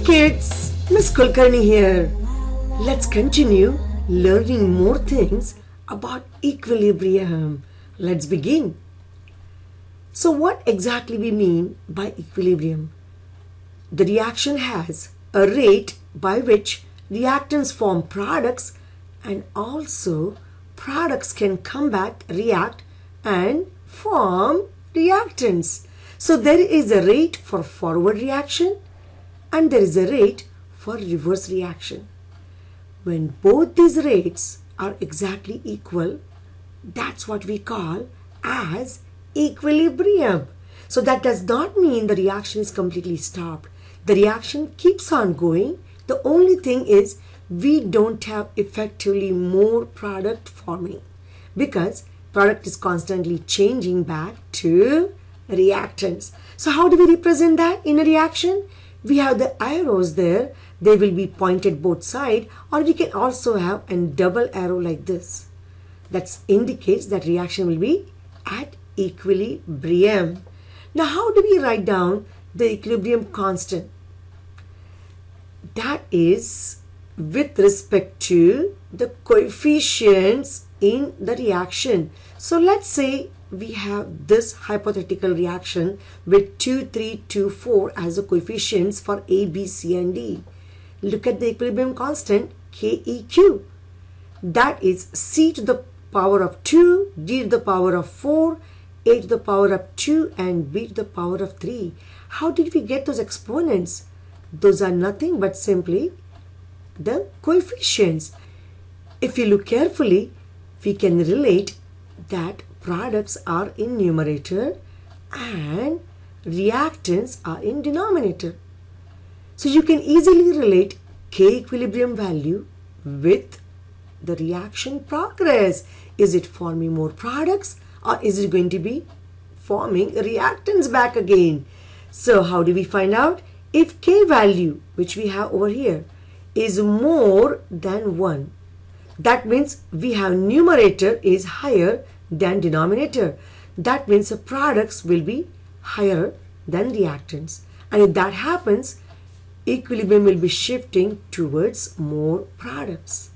kids, Miss Kulkarni here. Let's continue learning more things about equilibrium. Let's begin. So what exactly we mean by equilibrium? The reaction has a rate by which reactants form products, and also products can come back, react and form reactants. So there is a rate for forward reaction and there is a rate for reverse reaction. When both these rates are exactly equal, that's what we call as equilibrium. So that does not mean the reaction is completely stopped. The reaction keeps on going. The only thing is we don't have effectively more product forming because product is constantly changing back to reactants. So how do we represent that in a reaction? We have the arrows there. They will be pointed both sides, or we can also have a double arrow like this. That indicates that reaction will be at equilibrium. Now how do we write down the equilibrium constant? That is with respect to the coefficients in the reaction. So let's say we have this hypothetical reaction with 2, 3, 2, 4 as the coefficients for A, B, C and D. Look at the equilibrium constant KEQ. That is C to the power of 2, D to the power of 4, A to the power of 2 and B to the power of 3. How did we get those exponents? Those are nothing but simply the coefficients. If you look carefully, we can relate that products are in numerator and reactants are in denominator. So you can easily relate K equilibrium value with the reaction progress. Is it forming more products or is it going to be forming reactants back again? So how do we find out? If K value, which we have over here, is more than 1, that means we have numerator is higher than denominator. That means the products will be higher than reactants. And if that happens, equilibrium will be shifting towards more products.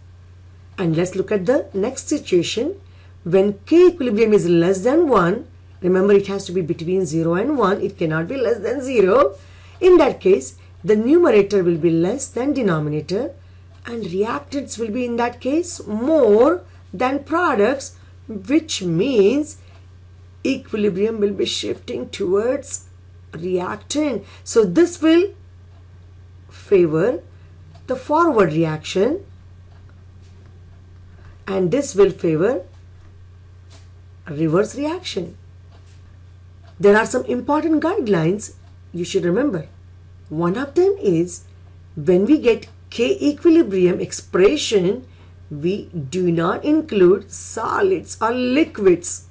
And let's look at the next situation. When K equilibrium is less than 1, remember it has to be between 0 and 1, it cannot be less than 0. In that case, the numerator will be less than denominator and reactants will be in that case more than products, which means equilibrium will be shifting towards reactant. So this will favor the forward reaction and this will favor reverse reaction. There are some important guidelines you should remember. One of them is when we get K equilibrium expression, we do not include solids or liquids.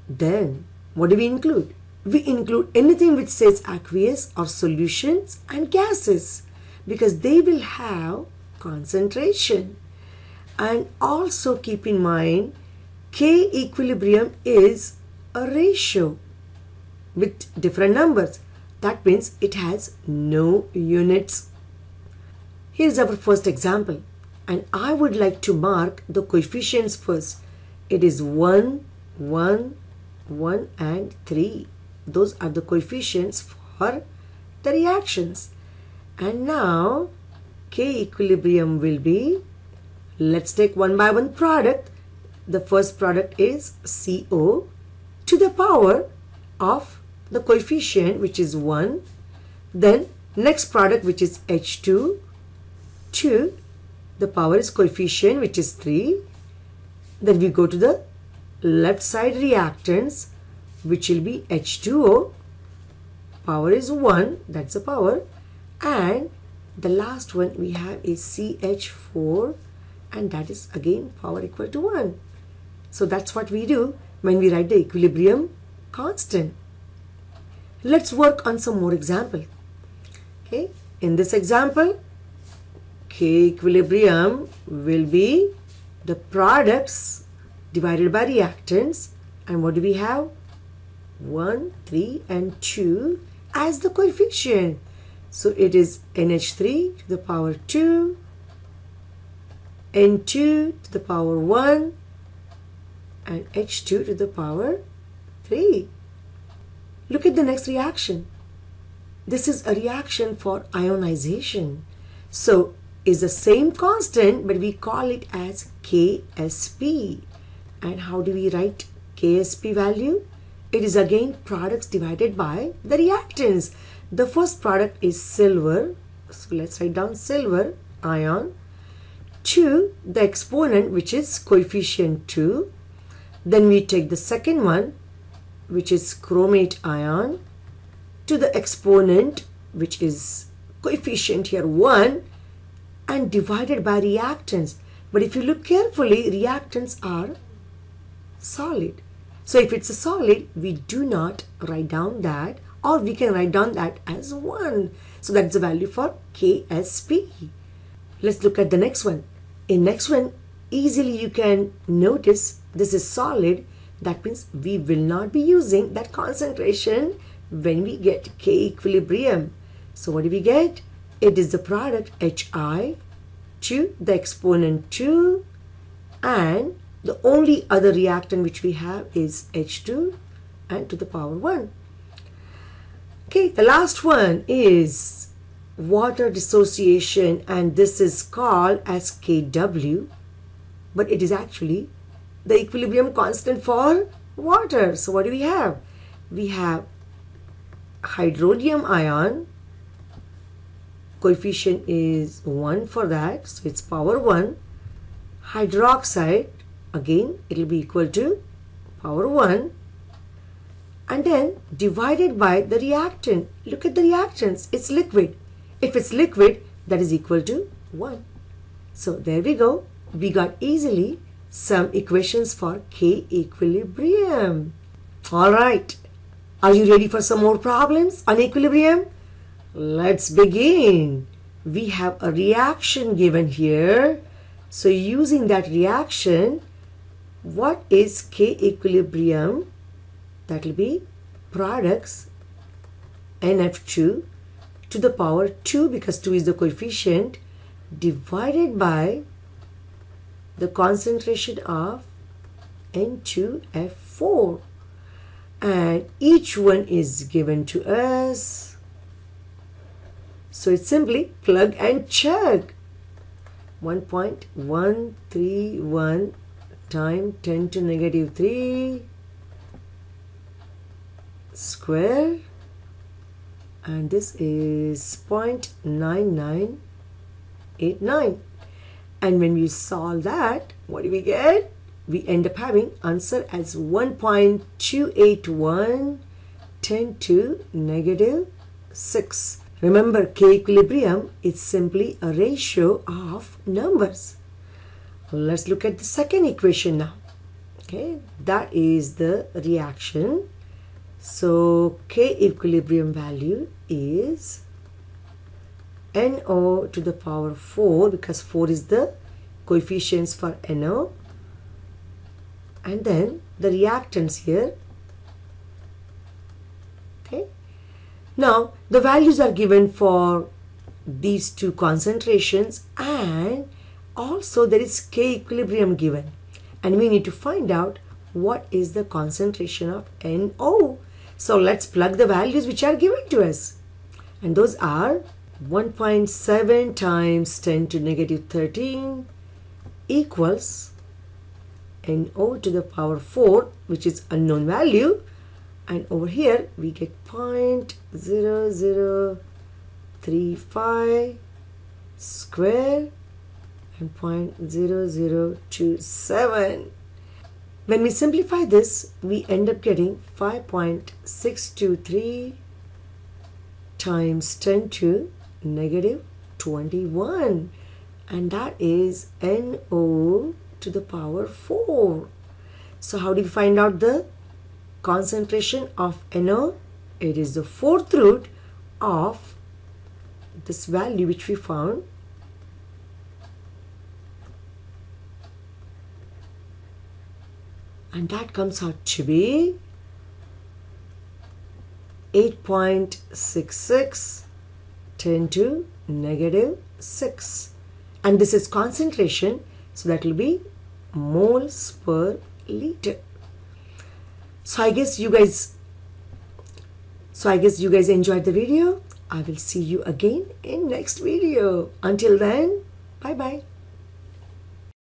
Then what do we include? We include anything which says aqueous or solutions and gases because they will have concentration. And also keep in mind K equilibrium is a ratio with different numbers. That means it has no units. Here's our first example. And I would like to mark the coefficients first. It is 1, 1, 1 and 3. Those are the coefficients for the reactions. And now K equilibrium will be, let's take one by one product. The first product is CO to the power of the coefficient which is 1. Then next product which is H2 to the power is coefficient which is 3. Then we go to the left side reactants which will be H2O, power is 1, that's the power, and the last one we have is CH4 and that is again power equal to 1. So that's what we do when we write the equilibrium constant. Let's work on some more example. Okay, in this example K equilibrium will be the products divided by reactants, and what do we have? 1, 3 and 2 as the coefficient. So it is NH3 to the power 2, N2 to the power 1, and H2 to the power 3. Look at the next reaction. This is a reaction for ionization. So it's the same constant, but we call it as KSP. And how do we write KSP value? It is again products divided by the reactants. The first product is silver. So let's write down silver ion to the exponent, which is coefficient 2. Then we take the second one, which is chromate ion, to the exponent, which is coefficient here 1, and divided by reactants. But if you look carefully, reactants are solid. So if it's a solid, we do not write down that, or we can write down that as 1. So that's the value for KSP. Let's look at the next one. In next one, easily you can notice this is solid. That means we will not be using that concentration when we get K equilibrium. So what do we get? It is the product HI to the exponent 2, and the only other reactant which we have is H2 and to the power 1. Okay, the last one is water dissociation, and this is called as KW, but it is actually the equilibrium constant for water. So what do we have? We have hydronium ion, coefficient is 1 for that, so it's power 1. Hydroxide, again it will be equal to power 1, and then divided by the reactant. Look at the reactants, it's liquid. If it's liquid, that is equal to 1. So there we go. We got easily some equations for K equilibrium. Alright, are you ready for some more problems on equilibrium? Let's begin. We have a reaction given here. So using that reaction, what is K equilibrium? That will be products NF2 to the power 2, because 2 is the coefficient, divided by the concentration of N2F4, and each one is given to us. So it's simply plug and chug. 1.131 times 10 to negative 3 square, and this is 0.9989. And when we solve that, what do we get? We end up having answer as 1.281 10 to negative 6. Remember, K equilibrium is simply a ratio of numbers. Let's look at the second equation now. Okay, that is the reaction. So K equilibrium value is NO to the power 4, because 4 is the coefficients for NO, and then the reactants here. Okay, now the values are given for these two concentrations, and also there is K equilibrium given, and we need to find out what is the concentration of NO. So let's plug the values which are given to us, and those are 1.7 times 10 to negative 13 equals NO to the power 4, which is unknown value, and over here we get 0.0035 square and 0.0027. When we simplify this, we end up getting 5.623 times 10 to negative 21, and that is NO to the power 4. So how do we find out the concentration of NO? It is the fourth root of this value which we found, and that comes out to be 8.66 10 to negative 6. And this is concentration, so that will be moles per liter. So I guess you guys enjoyed the video. I will see you again in next video. Until then, bye bye.